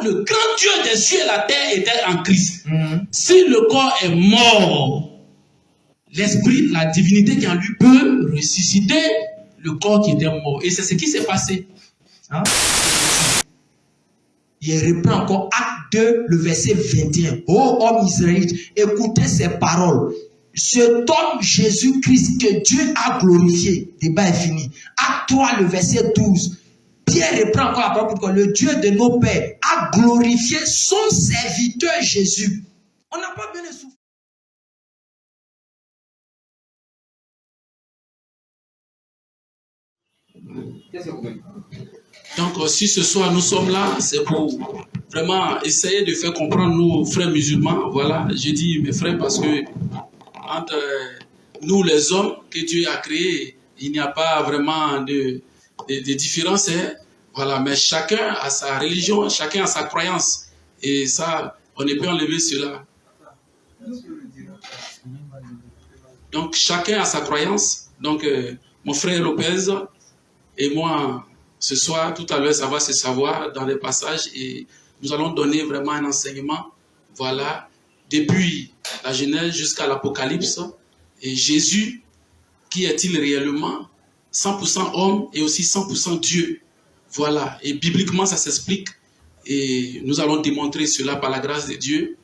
le grand Dieu des cieux et la terre était en Christ. Si le corps est mort, l'esprit, la divinité qui en lui peut ressusciter le corps qui était mort. Et c'est ce qui s'est passé. Hein? Il reprend encore Acte 2, le verset 21. Ô homme israélite, écoutez ces paroles. Cet homme Jésus-Christ que Dieu a glorifié. Débat est fini. Acte 3, le verset 12. Pierre reprend encore la parole pour que le Dieu de nos pères a glorifié son serviteur Jésus. On n'a pas besoin de souffrir. Donc, si ce soir nous sommes là, c'est pour vraiment essayer de faire comprendre nos frères musulmans. Voilà, je dis mes frères parce que entre nous les hommes que Dieu a créés, il n'y a pas vraiment de différence. Hein? Voilà, mais chacun a sa religion, chacun a sa croyance. Et ça, on ne peut enlever cela. Donc, chacun a sa croyance. Donc, mon frère Lopez et moi, ce soir, tout à l'heure, ça va se savoir dans les passages et nous allons donner vraiment un enseignement. Voilà, depuis la Genèse jusqu'à l'Apocalypse. Et Jésus, qui est-il réellement? 100% homme et aussi 100% Dieu. Voilà, et bibliquement, ça s'explique. Et nous allons démontrer cela par la grâce de Dieu.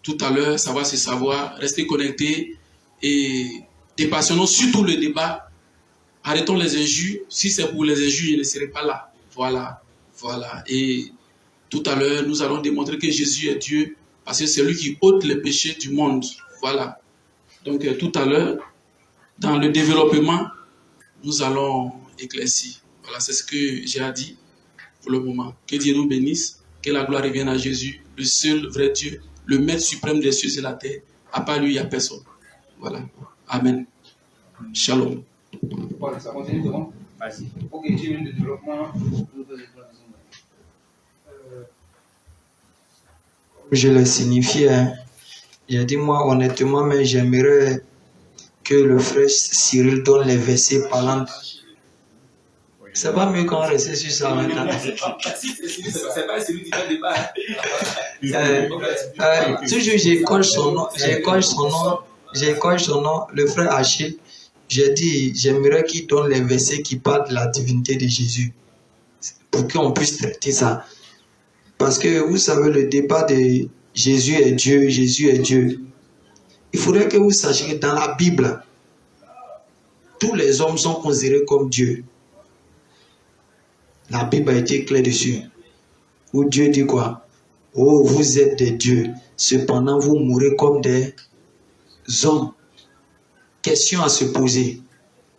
Tout à l'heure, ça va se savoir. Restez connectés et dépassionnons surtout le débat. Arrêtons les injures. Si c'est pour les injures, je ne serai pas là. Voilà, voilà. Et tout à l'heure, nous allons démontrer que Jésus est Dieu parce que c'est lui qui ôte les péchés du monde. Voilà. Donc, tout à l'heure, dans le développement, nous allons éclaircir. Voilà, c'est ce que j'ai à dire pour le moment. Que Dieu nous bénisse, que la gloire revienne à Jésus, le seul vrai Dieu, le Maître suprême des cieux et de la terre. À part lui, il n'y a personne. Voilà. Amen. Shalom. Voilà, ça continue devant. Vas-y. Ok, tu viens de développement. Je le signifiais. Hein. J'ai dit, moi, honnêtement, mais j'aimerais que le frère Cyril donne les versets parlant. C'est pas mieux qu'on reste sur ça maintenant. C'est pas celui qui fait débat. Toujours, j'écolle son nom, le frère Haché. J'ai dit, j'aimerais qu'il donne les versets qui parlent de la divinité de Jésus. Pour qu'on puisse traiter ça. Parce que vous savez, le débat de Jésus est Dieu, Jésus est Dieu. Il faudrait que vous sachiez que dans la Bible, tous les hommes sont considérés comme Dieu. La Bible a été claire dessus. Où Dieu dit quoi? Oh, vous êtes des dieux. Cependant, vous mourrez comme des hommes. Question à se poser.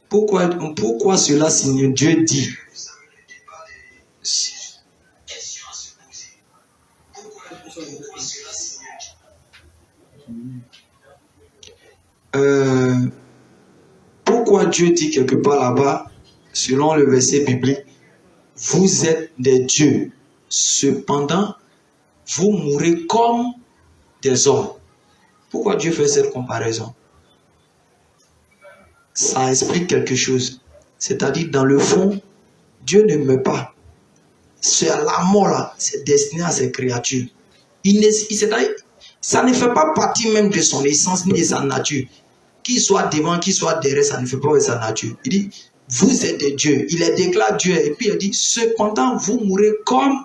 Pourquoi cela signe Dieu dit? Pourquoi Dieu dit quelque part là-bas, selon le verset biblique, vous êtes des dieux, cependant, vous mourrez comme des hommes. Pourquoi Dieu fait cette comparaison? Ça explique quelque chose. C'est-à-dire, dans le fond, Dieu ne meurt pas. C'est la mort là, c'est destiné à ses créatures. Ça ne fait pas partie même de son essence ni de sa nature. Qu'il soit devant, qu'il soit derrière, ça ne fait pas de sa nature. Il dit, vous êtes des dieux. Il les déclare Dieu. Et puis il dit, cependant, vous mourrez comme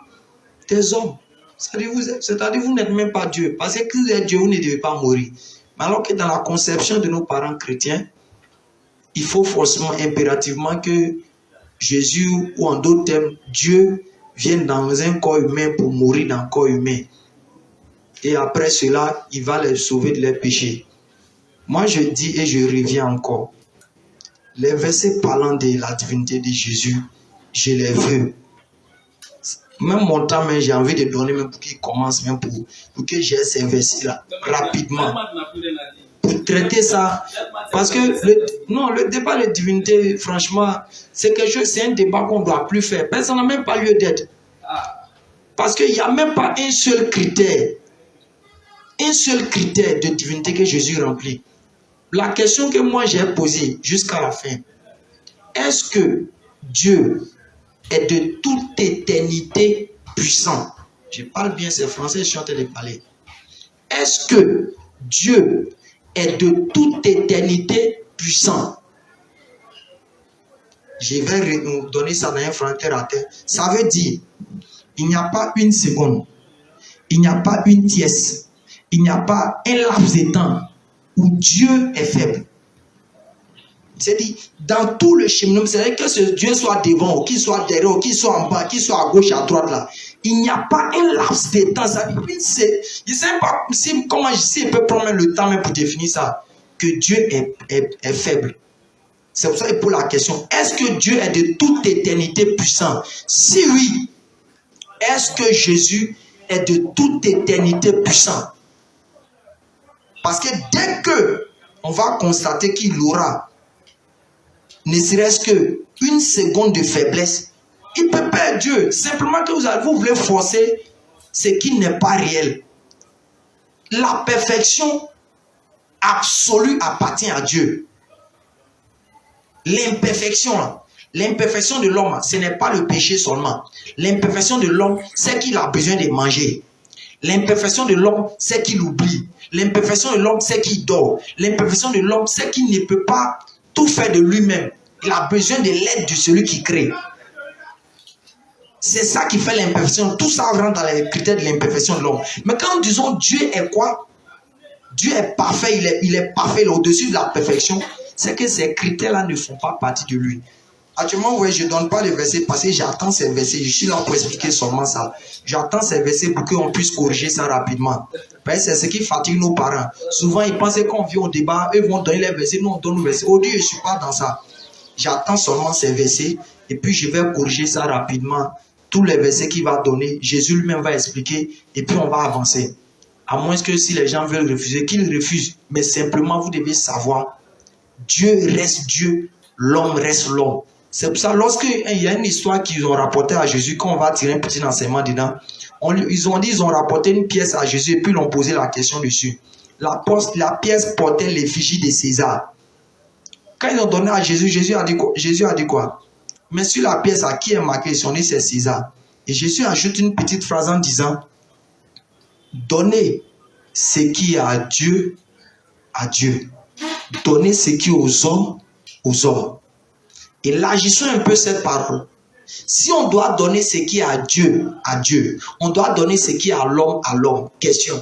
des hommes. C'est-à-dire, vous n'êtes même pas Dieu. Parce que vous êtes Dieu, vous ne devez pas mourir. Mais alors que dans la conception de nos parents chrétiens, il faut forcément, impérativement que Jésus, ou en d'autres termes, Dieu, vienne dans un corps humain pour mourir dans un corps humain. Et après cela, il va les sauver de leurs péchés. Moi, je dis et je reviens encore. Les versets parlant de la divinité de Jésus, je les veux. Même mon temps, j'ai envie de donner, même pour qu'il commence, même pour que j'ai ces versets-là, rapidement. Pour traiter ça. Parce que, le débat de divinité, franchement, c'est quelque chose, c'est un débat qu'on ne doit plus faire. Mais ça n'a même pas lieu d'être. Parce qu'il n'y a même pas un seul critère de divinité que Jésus remplit. La question que moi j'ai posée jusqu'à la fin, est-ce que Dieu est de toute éternité puissant? Je parle bien, c'est français, je suis en train de parler. Est-ce que Dieu est de toute éternité puissant? Je vais nous donner ça dans un français terre à terre. Ça veut dire, il n'y a pas une seconde, il n'y a pas une tiers, il n'y a pas un laps de temps où Dieu est faible. C'est-à-dire, dans tout le cheminement, c'est-à-dire que ce Dieu soit devant, qu'il soit derrière, qu'il soit en bas, qu'il soit à gauche, à droite, là, il n'y a pas un laps de temps. Ça veut dire, je ne sais pas comment je peux prendre le temps même pour définir ça, que Dieu est faible. C'est pour ça qu'il pose la question, est-ce que Dieu est de toute éternité puissant? Si oui, est-ce que Jésus est de toute éternité puissant? Parce que dès que on va constater qu'il aura ne serait-ce qu'une seconde de faiblesse, il peut perdre Dieu. Simplement que vous voulez forcer ce qui n'est pas réel. La perfection absolue appartient à Dieu. L'imperfection de l'homme, ce n'est pas le péché seulement. L'imperfection de l'homme, c'est qu'il a besoin de manger. L'imperfection de l'homme, c'est qu'il oublie. L'imperfection de l'homme, c'est qu'il dort. L'imperfection de l'homme, c'est qu'il ne peut pas tout faire de lui-même. Il a besoin de l'aide de celui qui crée. C'est ça qui fait l'imperfection. Tout ça rentre dans les critères de l'imperfection de l'homme. Mais quand nous disons Dieu est quoi? Dieu est parfait, il est parfait au-dessus de la perfection. C'est que ces critères-là ne font pas partie de lui. Actuellement, ouais, je ne donne pas les versets parce que j'attends ces versets. Je suis là pour expliquer seulement ça. J'attends ces versets pour qu'on puisse corriger ça rapidement. C'est ce qui fatigue nos parents. Souvent, ils pensent qu'on vient au débat, eux vont donner les versets, nous on donne nos versets. Aujourd'hui, je ne suis pas dans ça. J'attends seulement ces versets et puis je vais corriger ça rapidement. Tous les versets qu'il va donner, Jésus lui-même va expliquer et puis on va avancer. À moins que si les gens veulent refuser, qu'ils refusent. Mais simplement, vous devez savoir, Dieu reste Dieu, l'homme reste l'homme. C'est pour ça, lorsqu'il y a une histoire qu'ils ont rapportée à Jésus, quand on va tirer un petit enseignement dedans, ils ont rapporté une pièce à Jésus et puis ils ont posé la question dessus. La pièce portait l'effigie de César. Quand ils ont donné à Jésus, Jésus a dit quoi? Mais sur la pièce, à qui est marqué son nom, c'est César. Et Jésus ajoute une petite phrase en disant, donnez ce qui est à Dieu, à Dieu. Donnez ce qui est aux hommes, aux hommes. Et élargissons un peu cette parole. Si on doit donner ce qui est à Dieu, on doit donner ce qui est à l'homme, à l'homme. Question.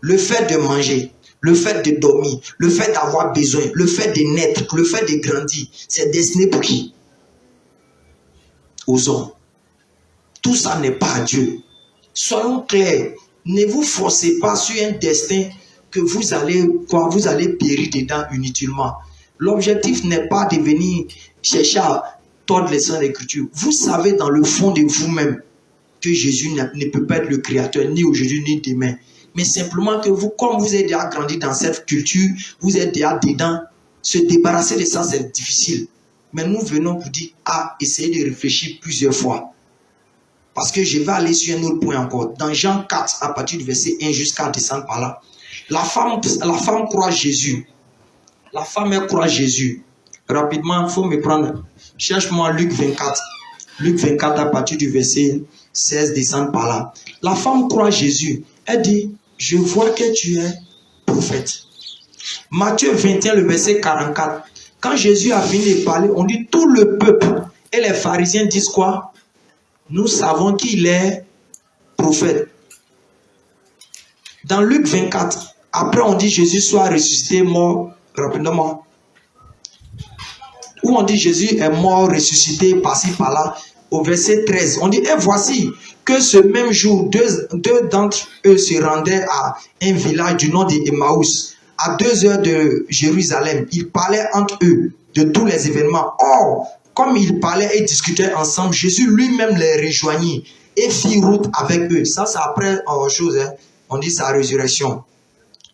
Le fait de manger, le fait de dormir, le fait d'avoir besoin, le fait de naître, le fait de grandir, c'est destiné pour qui? Aux hommes. Tout ça n'est pas à Dieu. Soyons clairs. Ne vous forcez pas sur un destin que vous allez périr dedans inutilement. L'objectif n'est pas de venir chercher à tordre les saintes écritures. Vous savez dans le fond de vous-même que Jésus ne peut pas être le créateur ni aujourd'hui ni demain. Mais simplement que vous, comme vous êtes déjà grandi dans cette culture, vous êtes déjà dedans, se débarrasser de ça, c'est difficile. Mais nous venons vous dire, essayez de réfléchir plusieurs fois. Parce que je vais aller sur un autre point encore. Dans Jean 4, à partir du verset 1 jusqu'à descendre par là, la femme croit Jésus. La femme, elle croit Jésus. Rapidement, il faut me prendre. Cherche-moi Luc 24. Luc 24, à partir du verset 16, descendre par là. La femme croit Jésus. Elle dit, je vois que tu es prophète. Matthieu 21, le verset 44. Quand Jésus a fini de parler, on dit tout le peuple et les pharisiens disent quoi? Nous savons qu'il est prophète. Dans Luc 24, après on dit Jésus soit ressuscité, mort, rapidement. Où on dit Jésus est mort, ressuscité, par-ci, par-là. Au verset 13, on dit, et voici que ce même jour, deux d'entre eux se rendaient à un village du nom d'Emmaüs, à 2 heures de Jérusalem. Ils parlaient entre eux de tous les événements. Or, comme ils parlaient et discutaient ensemble, Jésus lui-même les rejoignit et fit route avec eux. Ça, c'est après chose, hein. On dit sa résurrection.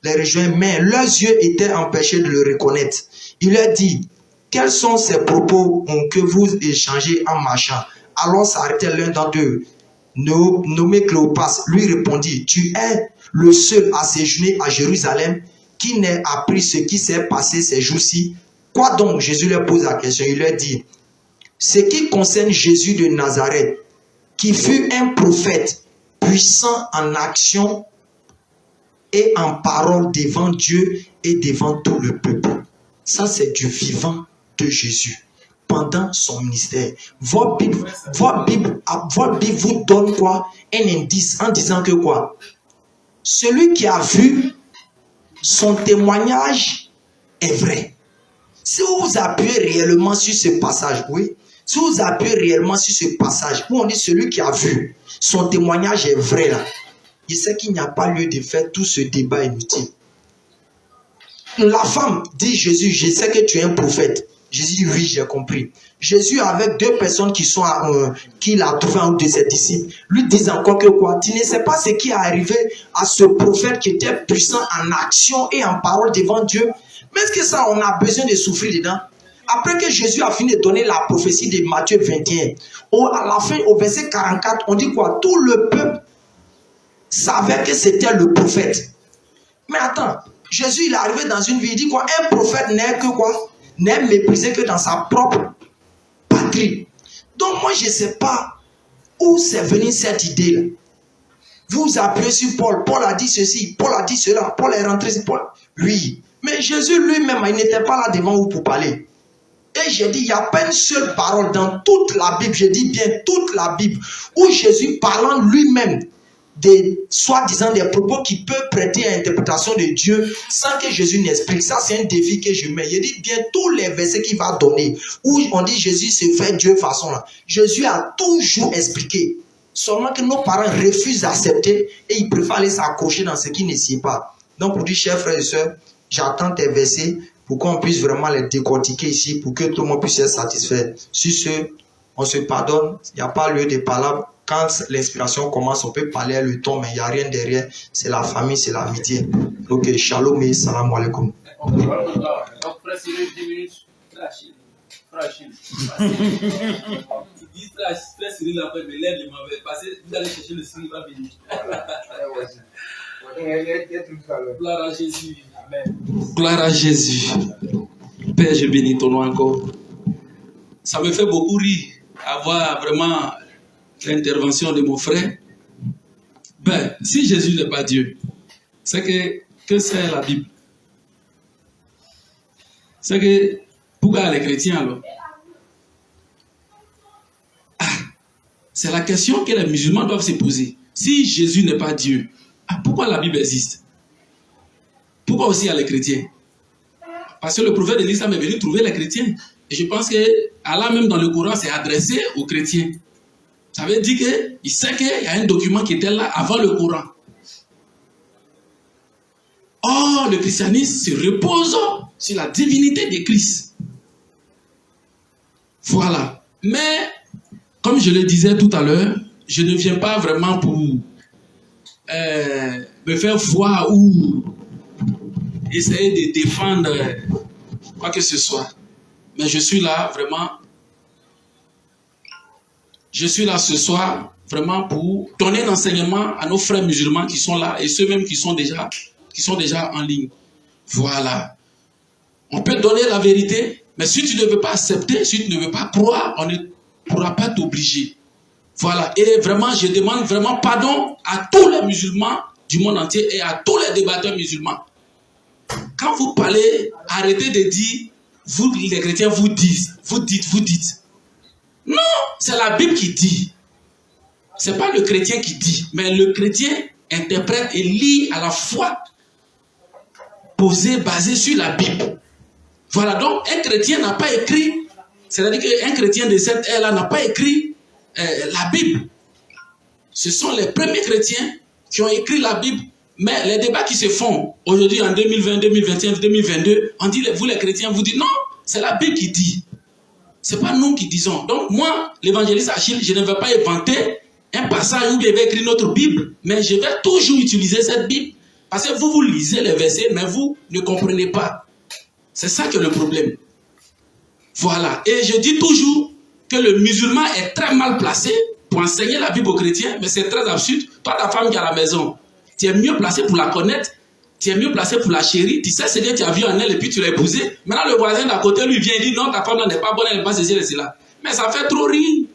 Les rejoint, mais leurs yeux étaient empêchés de le reconnaître. Il leur dit, quels sont ces propos que vous échangez en marchant? Alors s'arrêtait l'un d'entre eux, nommé Cléopas, lui répondit, tu es le seul à séjourner à Jérusalem qui n'ait appris ce qui s'est passé ces jours-ci. Quoi donc? Jésus leur pose la question. Il leur dit, ce qui concerne Jésus de Nazareth, qui fut un prophète puissant en action et en parole devant Dieu et devant tout le peuple. Ça, c'est du vivant de Jésus pendant son ministère. Votre Bible vous donne quoi? Un indice en disant que quoi? Celui qui a vu, son témoignage est vrai. Si vous vous appuyez réellement sur ce passage, oui, si vous appuyez réellement sur ce passage, où on dit celui qui a vu, son témoignage est vrai là, je sais qu'il n'y a pas lieu de faire tout ce débat inutile. La femme dit Jésus, je sais que tu es un prophète. Jésus dit oui, j'ai compris. Jésus avec deux personnes qu'il a trouvé en haut de ses disciples, lui disent encore que quoi? Tu ne sais pas ce qui est arrivé à ce prophète qui était puissant en action et en parole devant Dieu. Mais est-ce que ça, on a besoin de souffrir dedans? Après que Jésus a fini de donner la prophétie de Matthieu 21, à la fin, au verset 44, on dit quoi? Tout le peuple savait que c'était le prophète. Mais attends, Jésus il est arrivé dans une ville, il dit quoi? Un prophète n'est que quoi? N'est méprisé que dans sa propre patrie. Donc moi je ne sais pas où c'est venu cette idée-là. Vous appuyez sur Paul, Paul a dit ceci, Paul a dit cela, Paul est rentré sur Paul. Oui, mais Jésus lui-même, il n'était pas là devant vous pour parler. Et j'ai dit, il n'y a pas une seule parole dans toute la Bible, je dis bien toute la Bible, où Jésus parlant lui-même des soi-disant des propos qui peuvent prêter à l'interprétation de Dieu sans que Jésus n'explique. Ça, c'est un défi que je mets. Je dis bien tous les versets qu'il va donner, où on dit Jésus se fait Dieu façon là. Jésus a toujours expliqué. Seulement que nos parents refusent d'accepter et ils préfèrent aller s'accrocher dans ce qui ne sied pas. Donc, pour dire, chers frères et sœurs, j'attends tes versets pour qu'on puisse vraiment les décortiquer ici, pour que tout le monde puisse être satisfait. Sur ce, on se pardonne, il n'y a pas lieu de parler. Quand l'inspiration commence, on peut parler le ton, mais il n'y a rien derrière. C'est la famille, c'est l'amitié. Ok, shalom et salam alaikum. Donc, frère Cyril, 10 minutes. Frère Chine. Tu dis frère Cyril, après, mais l'air de m'avait passé. Vous allez chercher le Cyril, il va venir. Gloire à Jésus. Amen. Gloire à Jésus. Père, je bénis ton nom encore. Ça me fait beaucoup rire, avoir vraiment l'intervention de mon frère. Ben, si Jésus n'est pas Dieu, c'est que c'est la Bible. C'est que, pourquoi les chrétiens alors? C'est la question que les musulmans doivent se poser. Si Jésus n'est pas Dieu, pourquoi la Bible existe? Pourquoi aussi il y a les chrétiens? Parce que le prophète de l'Islam est venu trouver les chrétiens. Et je pense que Allah même dans le Coran s'est adressé aux chrétiens. Ça veut dire qu'il sait qu'il y a un document qui était là avant le Coran. Or, le christianisme se repose sur la divinité de Christ. Voilà. Mais, comme je le disais tout à l'heure, je ne viens pas vraiment pour me faire voir ou essayer de défendre quoi que ce soit. Mais je suis là vraiment. Je suis là ce soir vraiment pour donner un enseignement à nos frères musulmans qui sont là et ceux même qui sont déjà en ligne. Voilà. On peut donner la vérité, mais si tu ne veux pas accepter, si tu ne veux pas croire, on ne pourra pas t'obliger. Voilà. Et vraiment, je demande vraiment pardon à tous les musulmans du monde entier et à tous les débatteurs musulmans. Quand vous parlez, arrêtez de dire, vous les chrétiens vous dites. Non, c'est la Bible qui dit. C'est pas le chrétien qui dit, mais le chrétien interprète et lit à la fois basé sur la Bible. Voilà, donc un chrétien n'a pas écrit, c'est-à-dire qu'un chrétien de cette ère-là n'a pas écrit la Bible. Ce sont les premiers chrétiens qui ont écrit la Bible. Mais les débats qui se font aujourd'hui en 2020, 2021, 2022, on dit, vous les chrétiens, vous dites non, c'est la Bible qui dit. Ce n'est pas nous qui disons. Donc moi, l'évangéliste Achille, je ne vais pas inventer un passage où je vais écrire notre Bible, mais je vais toujours utiliser cette Bible. Parce que vous lisez les versets, mais vous ne comprenez pas. C'est ça qui est le problème. Voilà. Et je dis toujours que le musulman est très mal placé pour enseigner la Bible aux chrétiens, mais c'est très absurde. Toi, ta femme qui est à la maison, tu es mieux placé pour la connaître, tu es mieux placé pour la chérir, tu sais ce que tu as vu en elle et puis tu l'as épousée. Maintenant, le voisin d'à côté lui vient et dit non, ta femme n'est pas bonne, elle n'est pas ceci, elle est cela. Mais ça fait trop rire.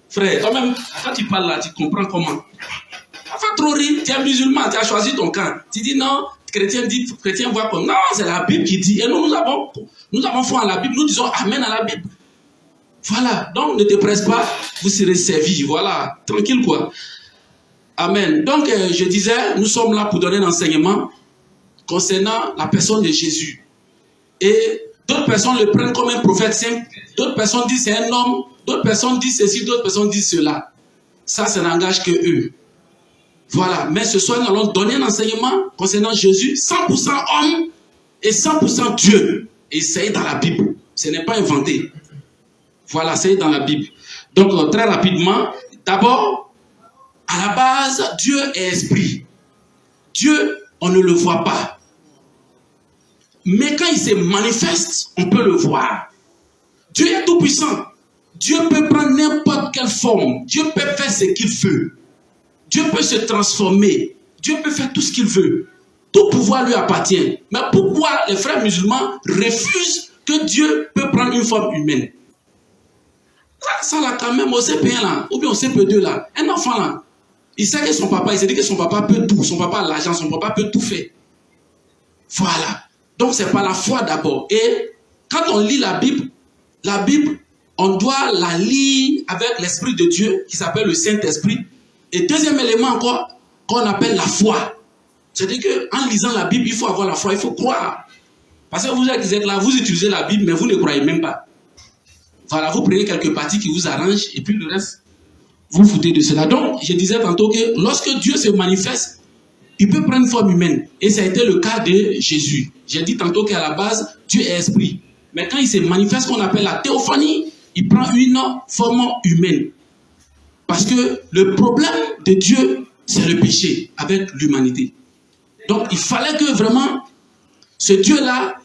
Frère, toi-même, quand tu parles là, tu comprends comment. Ça fait trop rire, tu es musulman, tu as choisi ton camp. Tu dis non, chrétien dit, chrétien voit comme non, c'est la Bible qui dit. Et nous avons foi en la Bible, nous disons amen à la Bible. Voilà, donc ne te presse pas, vous serez servis. Voilà, tranquille quoi. Amen. Donc je disais, nous sommes là pour donner un enseignement concernant la personne de Jésus. Et d'autres personnes le prennent comme un prophète simple, d'autres personnes disent c'est un homme, d'autres personnes disent ceci, d'autres personnes disent cela. Ça n'engage que eux. Voilà, mais ce soir nous allons donner un enseignement concernant Jésus, 100% homme et 100% Dieu. Et c'est dans la Bible, ce n'est pas inventé. Voilà, c'est dans la Bible. Donc très rapidement, d'abord, à la base, Dieu est esprit. Dieu, on ne le voit pas. Mais quand il se manifeste, on peut le voir. Dieu est tout puissant. Dieu peut prendre n'importe quelle forme. Dieu peut faire ce qu'il veut. Dieu peut se transformer. Dieu peut faire tout ce qu'il veut. Tout pouvoir lui appartient. Mais pourquoi les frères musulmans refusent que Dieu peut prendre une forme humaine? Ça là quand même, au CP1 là, ou bien au CP2 là, un enfant là, il sait que son papa, il se dit que son papa peut tout. Son papa a l'argent, son papa peut tout faire. Voilà. Donc c'est par la foi d'abord. Et quand on lit la Bible, on doit la lire avec l'Esprit de Dieu, qui s'appelle le Saint-Esprit. Et deuxième élément encore, qu'on appelle la foi. C'est-à-dire qu'en lisant la Bible, il faut avoir la foi, il faut croire. Parce que vous êtes là, vous utilisez la Bible, mais vous ne croyez même pas. Voilà, vous prenez quelques parties qui vous arrangent, et puis le reste, vous foutez de cela. Donc, je disais tantôt que lorsque Dieu se manifeste, il peut prendre une forme humaine. Et ça a été le cas de Jésus. J'ai dit tantôt qu'à la base, Dieu est esprit. Mais quand il se manifeste, qu'on appelle la théophanie, il prend une forme humaine. Parce que le problème de Dieu, c'est le péché avec l'humanité. Donc, il fallait que vraiment ce Dieu-là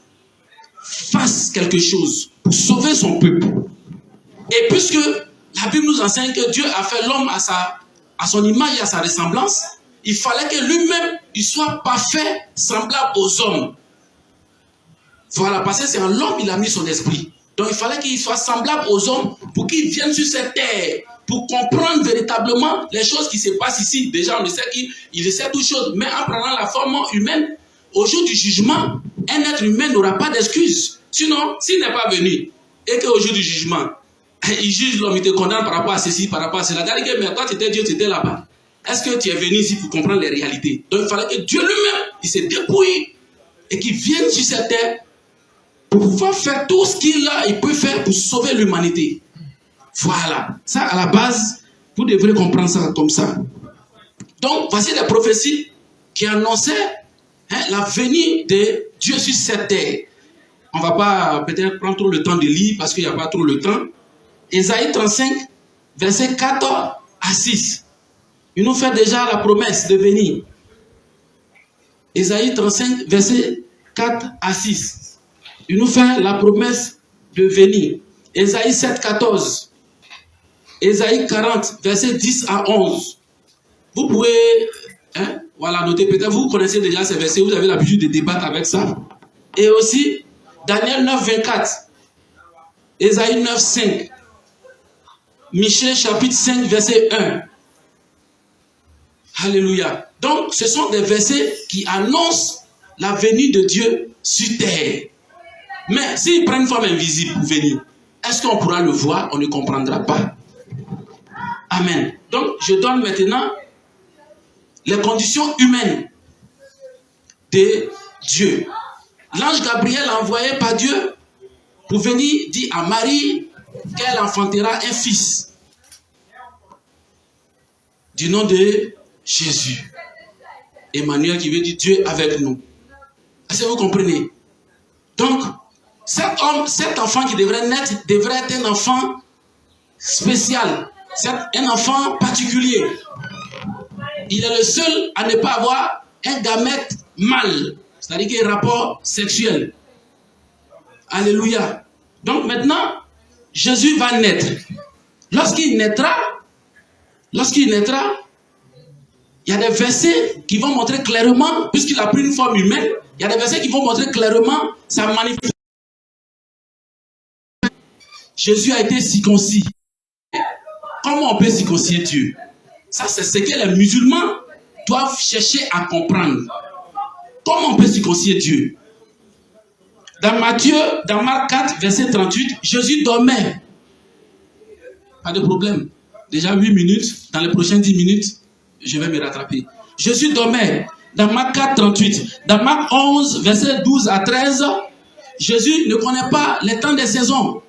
fasse quelque chose pour sauver son peuple. Et puisque la Bible nous enseigne que Dieu a fait l'homme à son image et à sa ressemblance, il fallait que lui-même, il soit parfait, semblable aux hommes. Voilà, parce que c'est en l'homme il a mis son esprit. Donc il fallait qu'il soit semblable aux hommes pour qu'il vienne sur cette terre, pour comprendre véritablement les choses qui se passent ici. Déjà, on sait qu'il sait toutes choses, mais en prenant la forme humaine, au jour du jugement, un être humain n'aura pas d'excuse. Sinon, s'il n'est pas venu, et qu'au jour du jugement, il juge l'homme, il te condamne par rapport à ceci, par rapport à cela. Mais toi, tu étais Dieu, tu étais là-bas. Est-ce que tu es venu ici pour comprendre les réalités? Donc il fallait que Dieu lui-même, il se dépouille et qu'il vienne sur cette terre pour pouvoir faire tout ce il peut faire pour sauver l'humanité. Voilà. Ça, à la base, vous devrez comprendre ça comme ça. Donc, voici les prophéties qui annonçaient la venue de Dieu sur cette terre. On ne va pas peut-être prendre trop le temps de lire parce qu'il n'y a pas trop le temps. Ésaïe 35, versets 4 à 6. Il nous fait déjà la promesse de venir. Ésaïe 35, versets 4 à 6. Il nous fait la promesse de venir. Ésaïe 7, 14. Ésaïe 40, versets 10 à 11. Vous pouvez voilà, noter, peut-être vous connaissez déjà ces versets, vous avez l'habitude de débattre avec ça. Et aussi, Daniel 9, 24. Ésaïe 9, 5. Michée chapitre 5, verset 1. Alléluia. Donc, ce sont des versets qui annoncent la venue de Dieu sur terre. Mais s'il prend une forme invisible pour venir, est-ce qu'on pourra le voir? On ne comprendra pas. Amen. Donc, je donne maintenant les conditions humaines de Dieu. L'ange Gabriel, envoyé par Dieu pour venir dire à Marie qu'elle enfantera un fils du nom de Jésus. Emmanuel qui veut dire Dieu avec nous. Est-ce que vous comprenez? Donc, cet enfant qui devrait naître devrait être un enfant spécial. C'est un enfant particulier. Il est le seul à ne pas avoir un gamète mâle, c'est-à-dire qu'il y a un rapport sexuel. Alléluia. Donc maintenant, Jésus va naître. Lorsqu'il naîtra, il y a des versets qui vont montrer clairement, puisqu'il a pris une forme humaine, il y a des versets qui vont montrer clairement sa manifestation. Jésus a été circoncis. Comment on peut circoncire Dieu? Ça, c'est ce que les musulmans doivent chercher à comprendre. Comment on peut circoncire Dieu? Dans Marc 4, verset 38, Jésus dormait. Pas de problème. Déjà 8 minutes, dans les prochaines 10 minutes, je vais me rattraper. Jésus dormait. Dans Marc 4, 38. Dans Marc 11, verset 12 à 13, Jésus ne connaît pas les temps des saisons.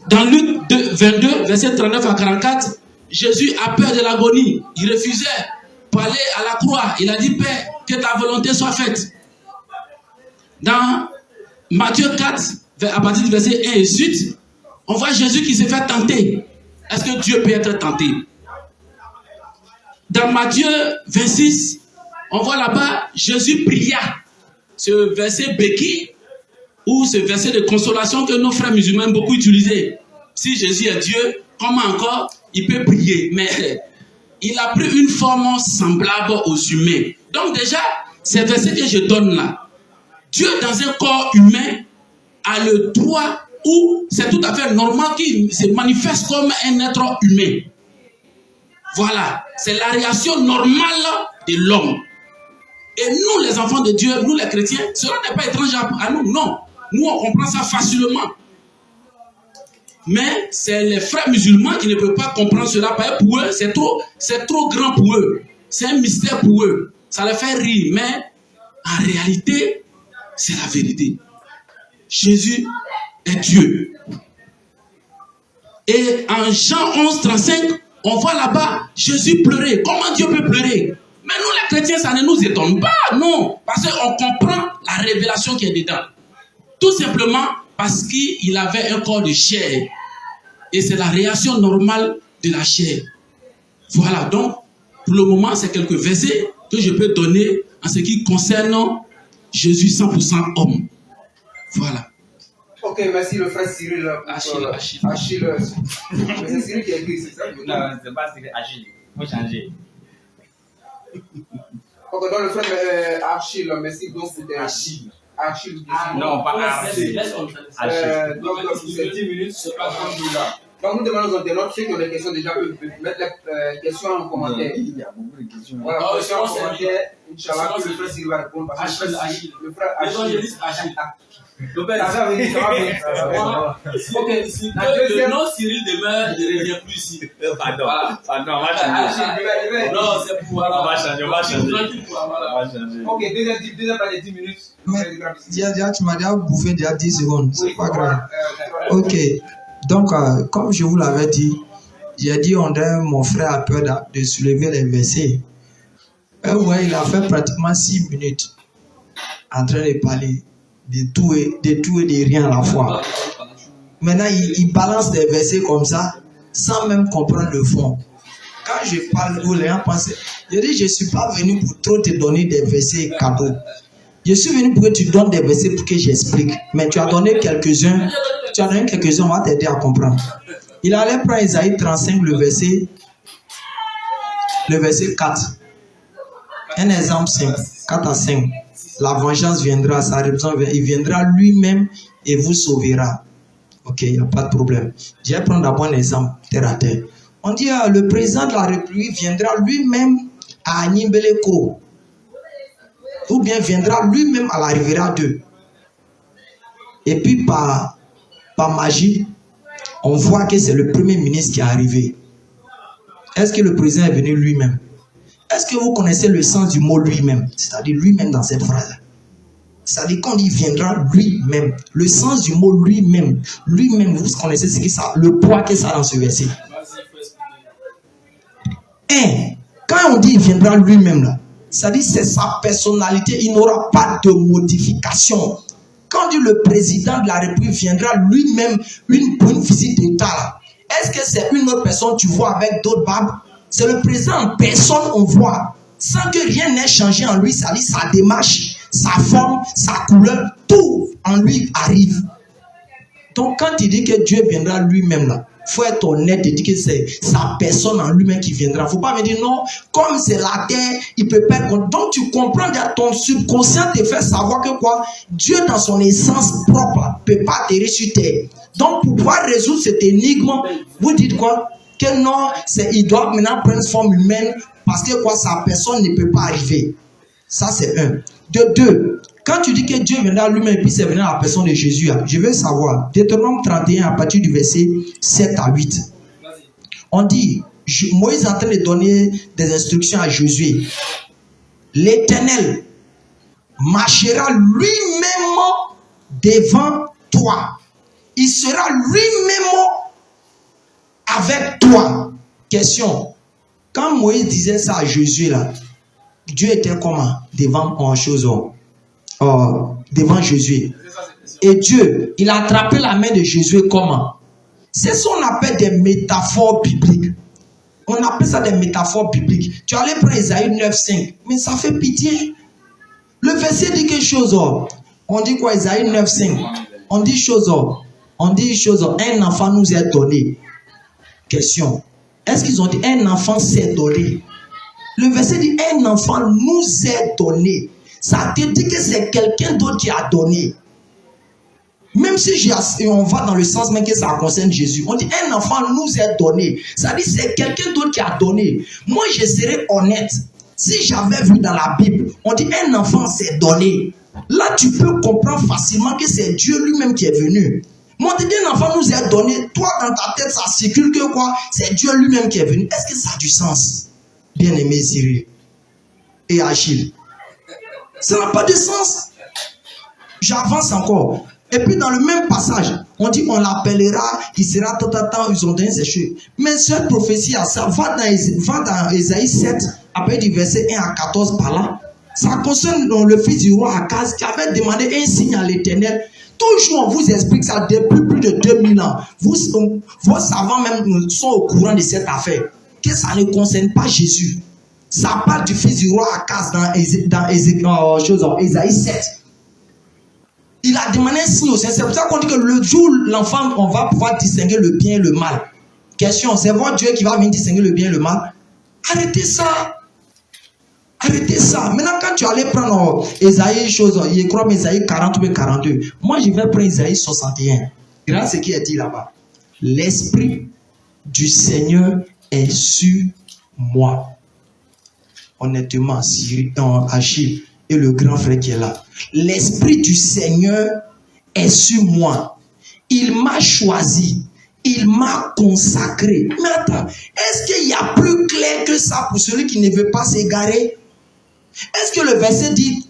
Dans Luc 22, verset 39 à 44, Jésus a peur de l'agonie. Il refusait pour aller à la croix. Il a dit, Père, que ta volonté soit faite. Dans Matthieu 4, à partir du verset 1 et suite, on voit Jésus qui s'est fait tenter. Est-ce que Dieu peut être tenté? Dans Matthieu 26, on voit là-bas, Jésus pria. Ce verset béquille, ou ce verset de consolation que nos frères musulmans ont beaucoup utilisé. Si Jésus est Dieu, comment encore il peut prier? Mais il a pris une forme semblable aux humains. Donc déjà, ces versets que je donne là, Dieu dans un corps humain a le droit, ou c'est tout à fait normal qu'il se manifeste comme un être humain. Voilà, c'est la réaction normale de l'homme. Et nous, les enfants de Dieu, nous les chrétiens, cela n'est pas étrange à nous, non. Nous, on comprend ça facilement. Mais c'est les frères musulmans qui ne peuvent pas comprendre cela. Parce que pour eux, c'est trop grand pour eux. C'est un mystère pour eux. Ça les fait rire. Mais en réalité, c'est la vérité. Jésus est Dieu. Et en Jean 11, 35, on voit là-bas Jésus pleurer. Comment Dieu peut pleurer? Mais nous, les chrétiens, ça ne nous étonne pas. Non. Parce qu'on comprend la révélation qui est dedans. Tout simplement parce qu'il avait un corps de chair. Et c'est la réaction normale de la chair. Voilà, donc, pour le moment, c'est quelques versets que je peux donner en ce qui concerne Jésus 100% homme. Voilà. Ok, merci le frère Cyril. Achille. Mais c'est Cyril qui a écrit, c'est ça? Non, c'est pas Cyril, Achille. Il faut changer. Ok, donc le frère Achille, merci donc c'était Achille. Non, pas Achille. Donc, c'est 10 minutes, c'est pas 30 minutes là. Donc, nous demandons aux internautes, ceux qui ont des questions déjà peuvent mettre les questions en commentaire. Il y a beaucoup de questions. Voilà, questions en commentaire. Inch'Allah, que le frère Cyril va répondre. Parce que le frère Achille. Le père, ça va venir. Ok, le nom Cyril demain ne revient plus ici. Pardon, on va changer. Non, c'est pour on va changer. Ok, deuxième pas de 10 minutes. Mais tu m'as déjà bouffé déjà 10 secondes, c'est pas grave. Ok, donc comme je vous l'avais dit, j'ai dit mon frère a peur de soulever les versets. Ouais, il a fait pratiquement 6 minutes en train de parler de tout et de rien à la fois. Maintenant, il balance des versets comme ça, sans même comprendre le fond. Quand je parle, les gens pensent, je dis, je ne suis pas venu pour trop te donner des versets cadeaux. Je suis venu pour que tu donnes des versets pour que j'explique. Mais tu as donné quelques-uns, on va t'aider à comprendre. Il allait prendre Isaïe 35, le verset 4. Un exemple simple, 4 à 5. La vengeance viendra, sa rédemption, il viendra lui-même et vous sauvera. Ok, il n'y a pas de problème. Je vais prendre d'abord un exemple terre à terre. On dit le président de la République viendra lui-même à Animbeleko. Ou bien viendra lui-même à la Riviera 2. Et puis par magie, on voit que c'est le premier ministre qui est arrivé. Est-ce que le président est venu lui-même? Est-ce que vous connaissez le sens du mot lui-même? C'est-à-dire lui-même dans cette phrase. C'est-à-dire quand il viendra lui-même. Le sens du mot lui-même. Lui-même, vous connaissez ce que ça, le poids que ça a dans ce verset. Quand on dit il viendra lui-même là, c'est-à-dire c'est sa personnalité, il n'aura pas de modification. Quand on dit le président de la République viendra lui-même pour une visite d'État, est-ce que c'est une autre personne tu vois avec d'autres barbes? C'est le président en personne, on voit, sans que rien n'ait changé en lui, c'est-à-dire sa démarche, sa forme, sa couleur, tout en lui arrive. Donc quand il dit que Dieu viendra lui-même là, il faut être honnête et dire que c'est sa personne en lui-même qui viendra. Il ne faut pas me dire non, comme c'est la terre, il peut pas être. Donc tu comprends que ton subconscient te fait savoir que quoi, Dieu dans son essence propre ne peut pas atterrir sur terre. Donc pour pouvoir résoudre cette énigme, vous dites quoi? que non, il doit maintenant prendre forme humaine parce que quoi, sa personne ne peut pas arriver. Ça, c'est un. De deux, quand tu dis que Dieu viendra lui-même et puis c'est venu à la personne de Jésus, je veux savoir, Deutéronome 31 à partir du verset 7 à 8. On dit, Moïse est en train de donner des instructions à Josué. L'Éternel marchera lui-même devant toi. Il sera lui-même avec toi. Question. Quand Moïse disait ça à Josué, là, Dieu était comment? Devant devant Josué. Et Dieu, il a attrapé la main de Josué comment? C'est ce qu'on appelle des métaphores bibliques. On appelle ça des métaphores bibliques. Tu allais prendre Isaïe 9,5, mais ça fait pitié. Le verset dit quelque chose. On dit quoi, Isaïe 9,5? On dit chose. On dit chose. Un enfant nous est donné. Question. Est-ce qu'ils ont dit un enfant s'est donné? Le verset dit un enfant nous est donné. Ça te dit que c'est quelqu'un d'autre qui a donné. Même si on va dans le sens même que ça concerne Jésus. On dit un enfant nous est donné. Ça dit c'est quelqu'un d'autre qui a donné. Moi je serais honnête. Si j'avais vu dans la Bible, on dit un enfant s'est donné. Là tu peux comprendre facilement que c'est Dieu lui-même qui est venu. Moi on dit un enfant nous est donné. Toi dans ta tête ça circule que quoi? C'est Dieu lui-même qui est venu. Est-ce que ça a du sens? Bien-aimé Cyril et Achille. Ça n'a pas de sens. J'avance encore. Et puis dans le même passage, on dit on l'appellera, il sera tout à temps, ils ont donné ces choses. Mais cette prophétie à ça, va dans Ésaïe 7, après du verset 1 à 14 par là. Ça concerne le fils du roi Akaz qui avait demandé un signe à l'Éternel. Toujours on vous explique ça depuis plus de 2000 ans. Vos savants même sont au courant de cette affaire. Que ça ne concerne pas Jésus. Ça parle du fils du roi Akaz dans Ésaïe 7. Il a demandé un signe au Seigneur. C'est pour ça qu'on dit que le jour l'enfant, on va pouvoir distinguer le bien et le mal. Question, c'est votre Dieu qui va venir distinguer le bien et le mal? Arrêtez ça. Arrêtez ça. Maintenant, quand tu allais prendre Ésaïe, je crois Ésaïe 40 ou 42. Moi, je vais prendre Ésaïe 61. Regarde ce qui est dit là-bas. L'Esprit du Seigneur est sur moi. Honnêtement, Achille et le grand frère qui est là. L'Esprit du Seigneur est sur moi. Il m'a choisi. Il m'a consacré. Mais attends, est-ce qu'il y a plus clair que ça pour celui qui ne veut pas s'égarer? Est-ce que le verset dit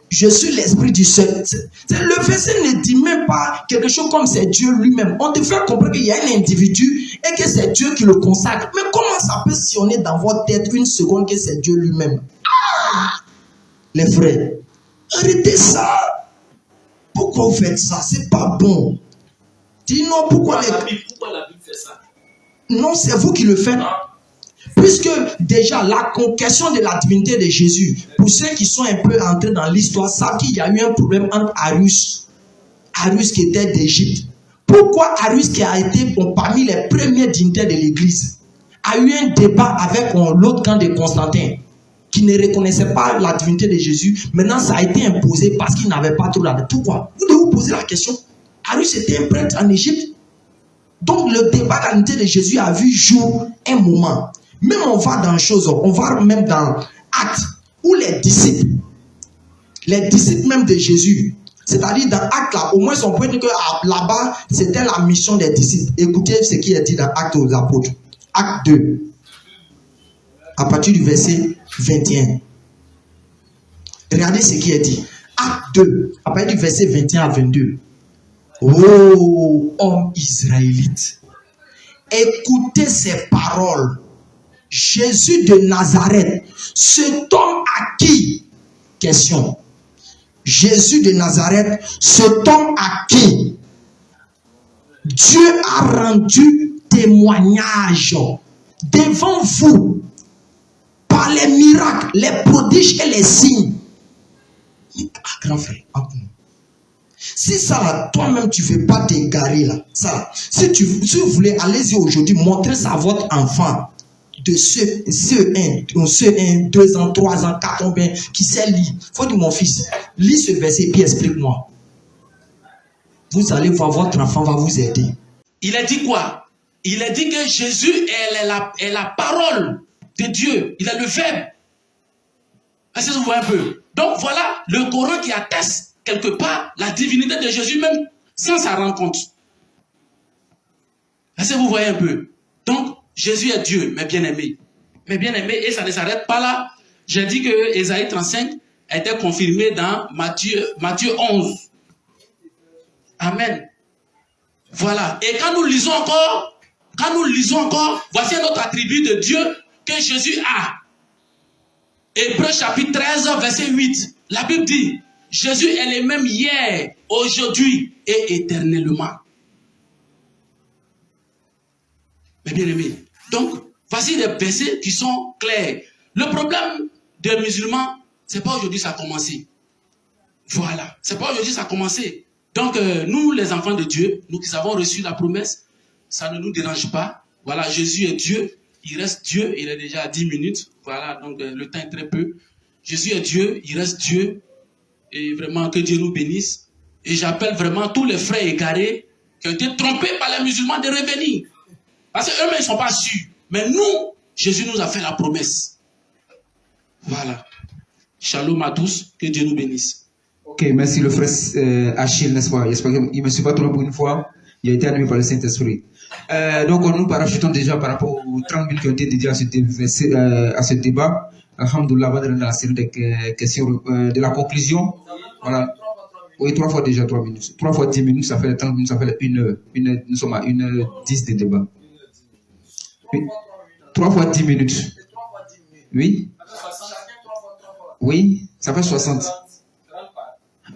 je suis l'Esprit du Seigneur? Le verset ne dit même pas quelque chose comme c'est Dieu lui-même. On te fait comprendre qu'il y a un individu et que c'est Dieu qui le consacre. Mais comment ça peut sillonner dans votre tête une seconde que c'est Dieu lui-même? Les frères, arrêtez ça. Pourquoi vous faites ça? C'est pas bon. Dis non, pourquoi la Bible fait ça? Non, c'est vous qui le faites. Puisque déjà la question de la divinité de Jésus, pour ceux qui sont un peu entrés dans l'histoire, savent qu'il y a eu un problème entre Arius qui était d'Égypte. Pourquoi Arius, qui a été parmi les premiers dignitaires de l'église, a eu un débat avec l'autre camp de Constantin, qui ne reconnaissait pas la divinité de Jésus? Maintenant, ça a été imposé parce qu'il n'avait pas trop la... Pourquoi? Vous devez vous poser la question. Arius était un prêtre en Égypte. Donc, le débat de la divinité de Jésus a vu jour un moment. Même on va même dans Actes, où les disciples même de Jésus, c'est-à-dire dans Actes là, au moins on peut dire que là-bas, c'était la mission des disciples. Écoutez ce qui est dit dans Actes aux apôtres. Acte 2, à partir du verset 21. Regardez ce qui est dit. Acte 2, à partir du verset 21 à 22. Oh, homme israélite, écoutez ces paroles. Jésus de Nazareth, cet homme à qui? Question. Jésus de Nazareth, cet homme à qui Dieu a rendu témoignage devant vous par les miracles, les prodiges et les signes. Grand frère, si ça, toi-même, tu ne veux pas t'égarer là, ça, si vous voulez, allez-y aujourd'hui, montrez ça à votre enfant. De ceux 1, 2 ans, 3 ans, 4 ans, qui sait lire. Il faut dire, mon fils, lis ce verset et puis explique-moi. Vous allez voir, votre enfant va vous aider. il a dit quoi? Il a dit que Jésus est la parole de Dieu. Il est le verbe. Est-ce que vous voyez un peu? Donc voilà le Coran qui atteste quelque part la divinité de Jésus même sans s'en rendre compte. Est-ce que vous voyez un peu? Donc Jésus est Dieu, mes bien-aimés. Mes bien-aimés, et ça ne s'arrête pas là. J'ai dit que Ésaïe 35 a été confirmé dans Matthieu 11. Amen. Voilà. Et quand nous lisons encore, voici un autre attribut de Dieu que Jésus a. Hébreux chapitre 13, verset 8. La Bible dit, Jésus est le même hier, aujourd'hui et éternellement. Mes bien-aimés. Donc, voici des versets qui sont clairs. Le problème des musulmans, c'est pas aujourd'hui ça a commencé. Voilà. C'est pas aujourd'hui ça a commencé. Donc, nous, les enfants de Dieu, nous qui avons reçu la promesse, ça ne nous dérange pas. Voilà, Jésus est Dieu. Il reste Dieu. Il est déjà à 10 minutes. Voilà, donc le temps est très peu. Jésus est Dieu. Il reste Dieu. Et vraiment, que Dieu nous bénisse. Et j'appelle vraiment tous les frères égarés qui ont été trompés par les musulmans de revenir. Parce qu'eux-mêmes, ils ne sont pas sûrs. Mais nous, Jésus nous a fait la promesse. Voilà. Shalom à tous. Que Dieu nous bénisse. Ok, merci le frère Achille, n'est-ce pas? J'espère qu'il ne me suit pas trop pour une fois. Il a été animé par le Saint-Esprit. Donc, nous parachutons déjà par rapport aux 30 minutes qui ont été dédiées à ce débat. Alhamdoulilah, on va dans la série des questions de la conclusion. Voilà. Oui, 3 fois déjà 3 minutes. 3 fois 10 minutes, ça fait 30 minutes, ça fait une heure. Nous sommes à 1h10 de débat. Oui. 3 fois 10 minutes. Oui. Oui, ça fait 60.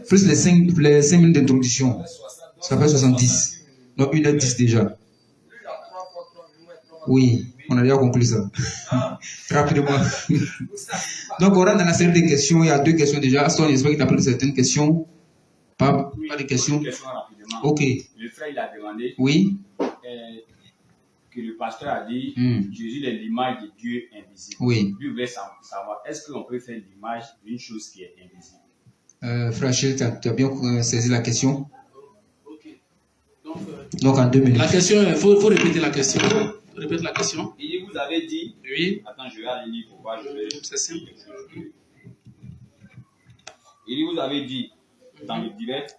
Plus les 5 minutes d'introduction, ça fait 70. Donc 1h10 déjà. Oui, on a déjà conclu ça. Rapidement. Donc on rentre dans la série des questions. Il y a 2 questions déjà. Aston, j'espère qu'il a pris certaines questions. Pas de questions. Une question rapidement. Ok. Le frère, il a demandé Oui. Que le pasteur a dit Jésus est l'image de Dieu invisible. Oui. Lui voulait savoir, est-ce qu'on peut faire l'image d'une chose qui est invisible? Frère Achille, tu as bien saisi la question. Ok. Donc en 2 minutes. La question, il faut répéter la question. Répète la question. Et vous avez dit. Oui. Attends, je vais aller lire pour voir. C'est simple. Et vous avez dit dans le direct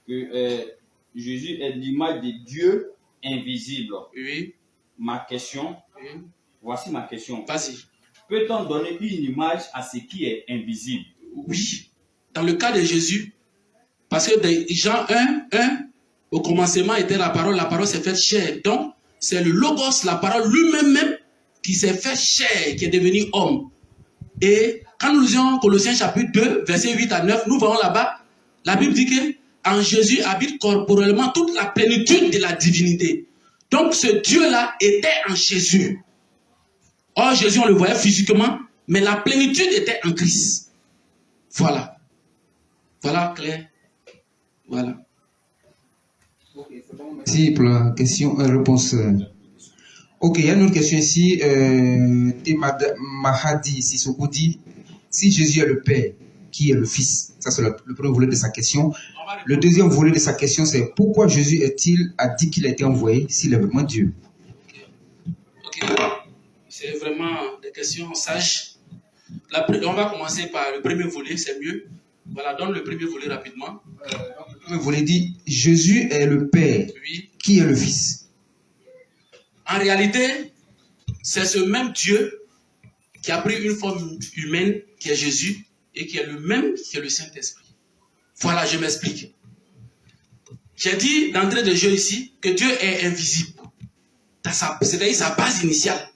que Jésus est l'image de Dieu invisible. Oui. Ma question, voici ma question. Vas-y. Peut-on donner une image à ce qui est invisible? Oui. Dans le cas de Jésus, parce que dans Jean 1, au commencement était la parole s'est faite chair. Donc, c'est le Logos, la parole lui-même qui s'est fait chair, qui est devenu homme. Et quand nous lisons Colossiens chapitre 2, versets 8 à 9, nous voyons là-bas, la Bible dit que en Jésus habite corporellement toute la plénitude de la divinité. Donc ce Dieu-là était en Jésus. Or Jésus, on le voyait physiquement, mais la plénitude était en Christ. Voilà. Voilà, clair. Voilà. Merci pour la question et réponse. Ok, il y a une autre question ici. Mahadi Sissoko dit, si Jésus est le Père, qui est le Fils? Ça, c'est le premier volet de sa question. Le deuxième volet de sa question, c'est pourquoi Jésus a dit qu'il a été envoyé s'il est vraiment Dieu? Ok. C'est vraiment des questions sages. On va commencer par le premier volet, c'est mieux. Voilà, donne le premier volet rapidement. Le premier volet dit, Jésus est le Père, qui est le Fils? En réalité, c'est ce même Dieu qui a pris une forme humaine, qui est Jésus, et qui est le même que le Saint-Esprit. Voilà, je m'explique. J'ai dit d'entrée de jeu ici que Dieu est invisible. C'est-à-dire sa base initiale.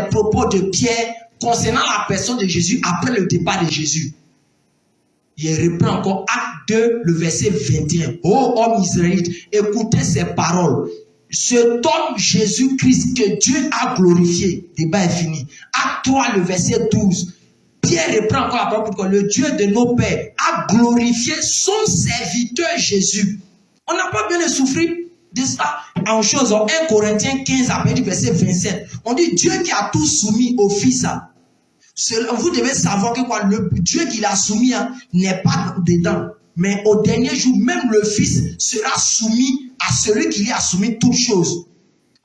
propos de Pierre concernant la personne de Jésus après le départ de Jésus. Il reprend encore Acte 2, le verset 21. Ô homme israélite, écoutez ces paroles. Cet homme Jésus-Christ que Dieu a glorifié. Débat est fini. Acte 3, le verset 12. Pierre reprend encore la parole pour que le Dieu de nos pères a glorifié son serviteur Jésus. On n'a pas besoin de souffrir de ça en chose. 1 Corinthiens 15, après du verset 27. On dit Dieu qui a tout soumis au Fils. Vous devez savoir que quoi, le Dieu qui l'a soumis n'est pas dedans. Mais au dernier jour, même le Fils sera soumis à celui qui lui a soumis toutes choses.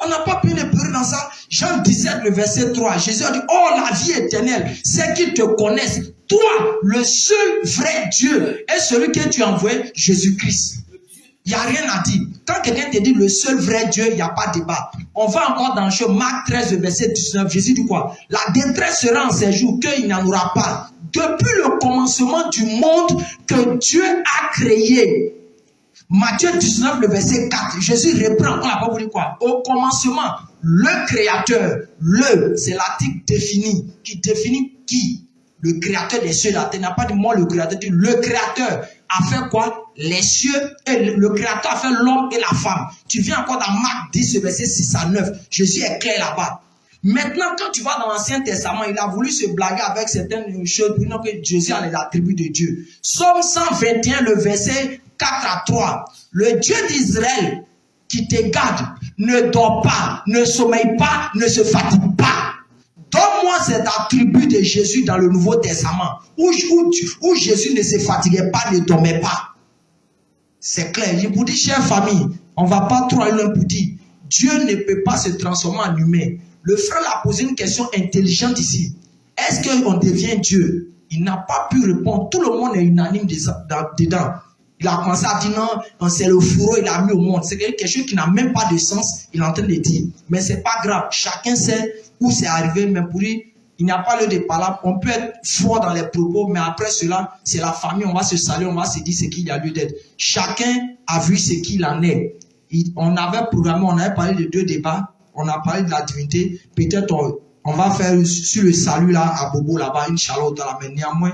On n'a pas pu le pleurer dans ça. Jean 17, le verset 3. Jésus a dit, oh, la vie éternelle, c'est qu'ils te connaissent. Toi, le seul vrai Dieu, est celui que tu as envoyé, Jésus-Christ. Il n'y a rien à dire. Quand quelqu'un te dit le seul vrai Dieu, il n'y a pas de débat. On va encore dans Marc 13, le verset 19. Jésus dit quoi? La détresse sera en ces jours qu'il n'y en aura pas. Depuis le commencement du monde que Dieu a créé. Matthieu 19, le verset 4, Jésus reprend encore la parole pour dire quoi? Au commencement, le Créateur, c'est l'article défini, qui définit qui? Le Créateur des cieux et de la terre. N'a pas dit moi le Créateur, dit le Créateur a fait quoi? Les cieux, et le Créateur a fait l'homme et la femme. Tu viens encore dans Marc 10, verset 6 à 9, Jésus est clair là-bas. Maintenant, quand tu vas dans l'Ancien Testament, il a voulu se blaguer avec certaines choses, pour que Jésus a les attributs de Dieu. Psaume 121, le verset 4 à 3. Le Dieu d'Israël qui te garde ne dort pas, ne sommeille pas, ne se fatigue pas. Donne-moi cet attribut de Jésus dans le Nouveau Testament, où Jésus ne se fatiguait pas, ne dormait pas. C'est clair. Je vous dis, chère famille, on ne va pas trop aller loin pour dire, Dieu ne peut pas se transformer en humain. Le frère a posé une question intelligente ici. Est-ce qu'on devient Dieu? Il n'a pas pu répondre. Tout le monde est unanime dedans. Il a commencé à dire non, c'est le fourreau, il a mis au monde. C'est quelque chose qui n'a même pas de sens, il est en train de dire. Mais ce n'est pas grave. Chacun sait où c'est arrivé, mais pour lui, il n'y a pas lieu de parler. On peut être fort dans les propos, mais après cela, c'est la famille, on va se saluer, on va se dire ce qu'il y a lieu d'être. Chacun a vu ce qu'il en est. On avait programmé, on avait parlé de 2 débats. On a parlé de la divinité. Peut-être on va faire sur le salut là, à Bobo là-bas, Inch'Allah, mais néanmoins,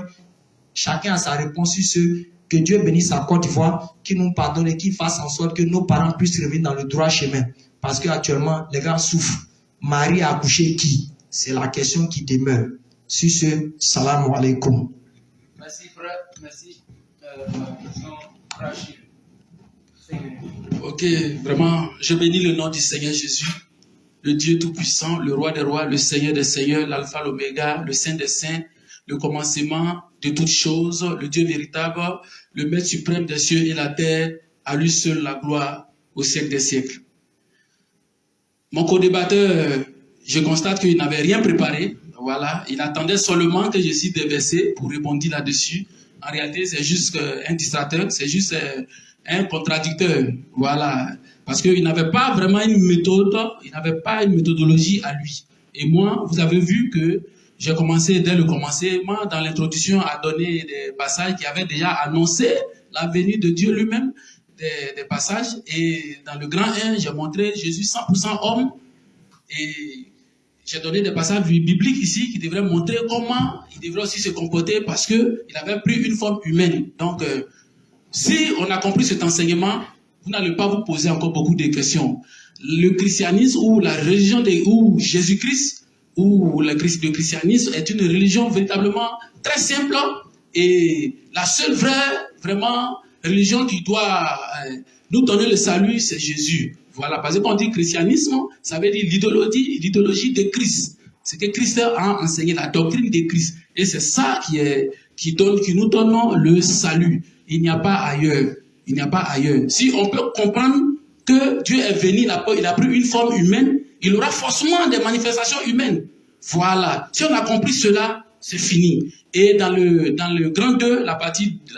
chacun a sa réponse sur ce. Que Dieu bénisse la Côte d'Ivoire, qu'il nous pardonne et qu'il fasse en sorte que nos parents puissent revenir dans le droit chemin. Parce qu'actuellement, les gars souffrent. Marie a accouché qui? C'est la question qui demeure. Sur ce, salam alaikum. Merci frère, merci. Rachid. Ok, vraiment, je bénis le nom du Seigneur Jésus, le Dieu Tout-Puissant, le Roi des Rois, le Seigneur des Seigneurs, l'Alpha, l'Oméga, le Saint des Saints, le commencement de toutes choses, le Dieu véritable, le Maître suprême des cieux et la terre, à lui seul la gloire au siècle des siècles. Mon co-débatteur, je constate qu'il n'avait rien préparé. Voilà, il attendait seulement que je cite des versets pour répondre là-dessus. En réalité, c'est juste un distracteur, c'est juste un contradicteur. Voilà, parce qu'il n'avait pas vraiment une méthode, il n'avait pas une méthodologie à lui. Et moi, vous avez vu que j'ai commencé dès le commencement, dans l'introduction, à donner des passages qui avaient déjà annoncé la venue de Dieu lui-même, des passages. Et dans le grand 1, j'ai montré Jésus 100% homme. Et j'ai donné des passages bibliques ici qui devraient montrer comment il devrait aussi se comporter parce qu'il avait pris une forme humaine. Donc, si on a compris cet enseignement, vous n'allez pas vous poser encore beaucoup de questions. Le christianisme ou la religion ou Jésus-Christ, où le christianisme est une religion véritablement très simple et la seule vraiment religion qui doit nous donner le salut, c'est Jésus. Voilà, parce que quand on dit christianisme, ça veut dire l'idéologie de Christ. C'est que Christ a enseigné la doctrine de Christ. Et c'est ça qui nous donne le salut. Il n'y a pas ailleurs. Il n'y a pas ailleurs. Si on peut comprendre que Dieu est venu, il a pris une forme humaine, il aura forcément des manifestations humaines. Voilà. Si on a compris cela, c'est fini. Et dans le grand 2, la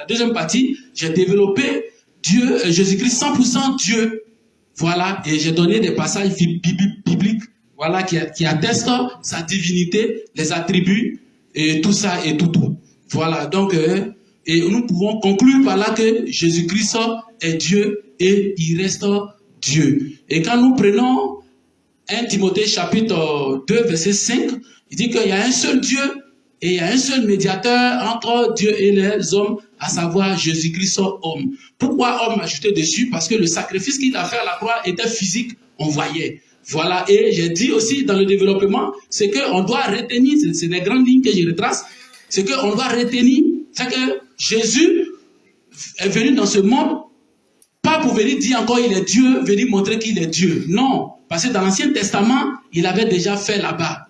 deuxième partie, j'ai développé Jésus-Christ 100% Dieu. Voilà. Et j'ai donné des passages bibliques, voilà, qui attestent sa divinité, les attributs, et tout ça et tout. Voilà. Donc, et nous pouvons conclure par là que Jésus-Christ est Dieu et il reste Dieu. Et quand nous prenons 1 Timothée chapitre 2, verset 5, il dit qu'il y a un seul Dieu et il y a un seul médiateur entre Dieu et les hommes, à savoir Jésus-Christ homme. Pourquoi homme ajouté dessus? Parce que le sacrifice qu'il a fait à la croix était physique, on voyait. Voilà, et j'ai dit aussi dans le développement, c'est qu'on doit retenir, c'est des grandes lignes que je retrace, c'est qu'on doit retenir, c'est que Jésus est venu dans ce monde, pas pour venir dire encore il est Dieu, venir montrer qu'il est Dieu. Non, parce que dans l'Ancien Testament, il avait déjà fait là-bas.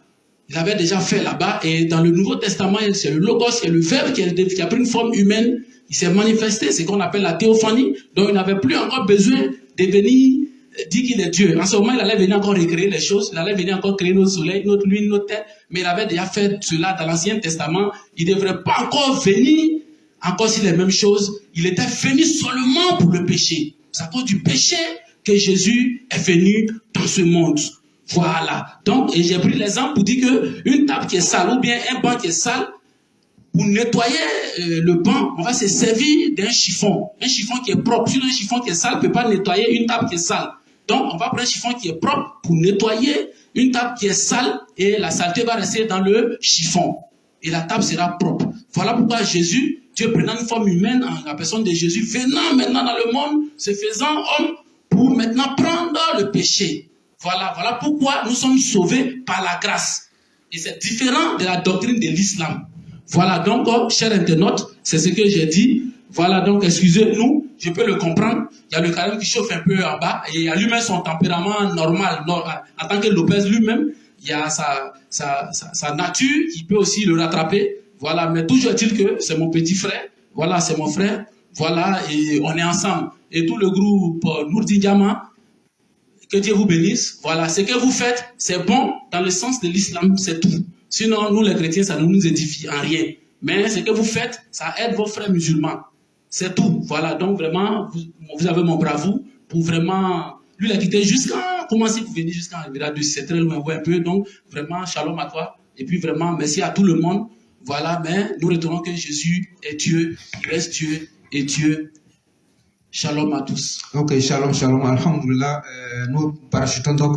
Il avait déjà fait là-bas, et dans le Nouveau Testament, c'est le Logos, c'est le Verbe qui a pris une forme humaine, il s'est manifesté, c'est ce qu'on appelle la théophanie, donc il n'avait plus encore besoin de venir dire qu'il est Dieu. En ce moment, il allait venir encore recréer les choses, il allait venir encore créer notre soleil, notre lune, notre terre, mais il avait déjà fait cela dans l'Ancien Testament, il ne devrait pas encore venir, encore sur les mêmes choses, il était venu seulement pour le péché. C'est à cause du péché que Jésus est venu dans ce monde. Voilà. Donc, et j'ai pris l'exemple pour dire qu'une table qui est sale ou bien un banc qui est sale, pour nettoyer le banc, on va se servir d'un chiffon. Un chiffon qui est propre. Si un chiffon qui est sale ne peut pas nettoyer une table qui est sale. Donc, on va prendre un chiffon qui est propre pour nettoyer une table qui est sale et la saleté va rester dans le chiffon. Et la table sera propre. Voilà pourquoi Jésus, Dieu prenant une forme humaine en la personne de Jésus, venant maintenant dans le monde, se faisant homme pour maintenant prendre le péché. Voilà pourquoi nous sommes sauvés par la grâce. Et c'est différent de la doctrine de l'islam. Voilà donc, chers internautes, c'est ce que j'ai dit. Voilà donc, excusez-nous, je peux le comprendre. Il y a le carême qui chauffe un peu en bas, et il y a lui-même son tempérament normal. En tant que Lopez lui-même, il y a sa nature qui peut aussi le rattraper. Voilà, mais toujours est-il que c'est mon petit frère. Voilà, c'est mon frère. Voilà, et on est ensemble. Et tout le groupe Nourdi Diama, que Dieu vous bénisse. Voilà, ce que vous faites, c'est bon dans le sens de l'islam, c'est tout. Sinon, nous les chrétiens, ça ne nous édifie en rien. Mais ce que vous faites, ça aide vos frères musulmans. C'est tout. Voilà, donc vraiment, vous avez mon bravo pour vraiment... Lui, il a quitté jusqu'à... Comment si vous venez jusqu'à Viradu, c'est très loin, un peu. Donc, vraiment, shalom à toi. Et puis vraiment, merci à tout le monde. Voilà, mais nous retenons que Jésus est Dieu, il reste Dieu et Dieu. Shalom à tous. Ok, shalom, shalom, alhamdulillah. Nous parachutons donc,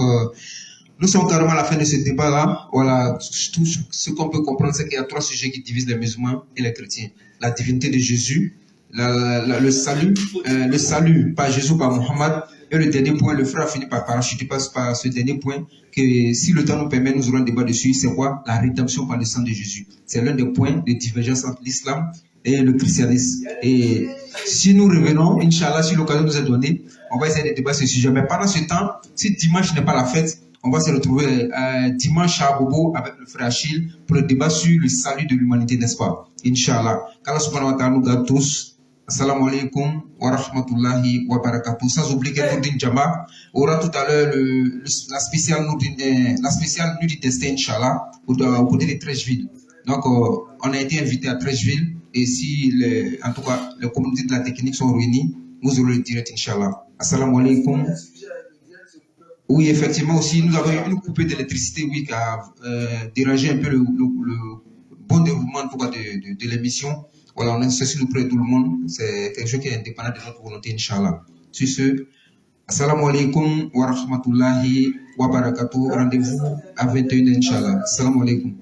nous sommes carrément à la fin de ce débat-là. Voilà, tout ce qu'on peut comprendre, c'est qu'il y a trois sujets qui divisent les musulmans et les chrétiens. La divinité de Jésus, le salut par Jésus, par Mohammed, et le dernier point, le frère a fini par parachuter par ce dernier point, que si le temps nous permet, nous aurons un débat dessus, c'est quoi? La rédemption par le sang de Jésus. C'est l'un des points de divergence entre l'islam et le christianisme. Et si nous revenons, Inch'Allah, si l'occasion nous est donnée, on va essayer de débattre ce sujet. Mais pendant ce temps, si dimanche n'est pas la fête, on va se retrouver dimanche à Bobo avec le frère Achille pour le débat sur le salut de l'humanité, n'est-ce pas? Inch'Allah. Qu'Allah subhanahu wa ta'ala nous garde tous. Assalamu alaikum wa rahmatullahi wa barakatuh. Sans oublier que Nourdin Jama aura tout à l'heure la spéciale nuit du destin, Inch'Allah, au côté de Trècheville. Donc, on a été invité à Trècheville. Et si, en tout cas, les communautés de la technique sont réunies, nous aurons le direct, Inch'Allah. Assalamu alaikum. Oui, effectivement, aussi, nous avons eu une coupée d'électricité, oui, qui a dérangé un peu le bon déroulement, en tout cas, de l'émission. Voilà, on est ceci nous près de tout le monde. C'est quelque chose qui est indépendant de notre volonté, Inch'Allah. Sur ce, assalamu alaikum wa rahmatullahi wa barakatuh. Rendez-vous à 21h, Inch'Allah. Assalamu alaikum.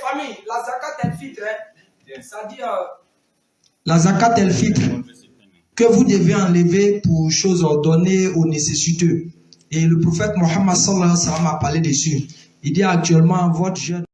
Famille, la zakat el-fitr, c'est-à-dire la zakat el-fitr que vous devez enlever pour choses ordonnées aux nécessiteux. Et le prophète Mohammed sallallahu alayhi wa sallam a parlé dessus. Il dit actuellement votre jeûne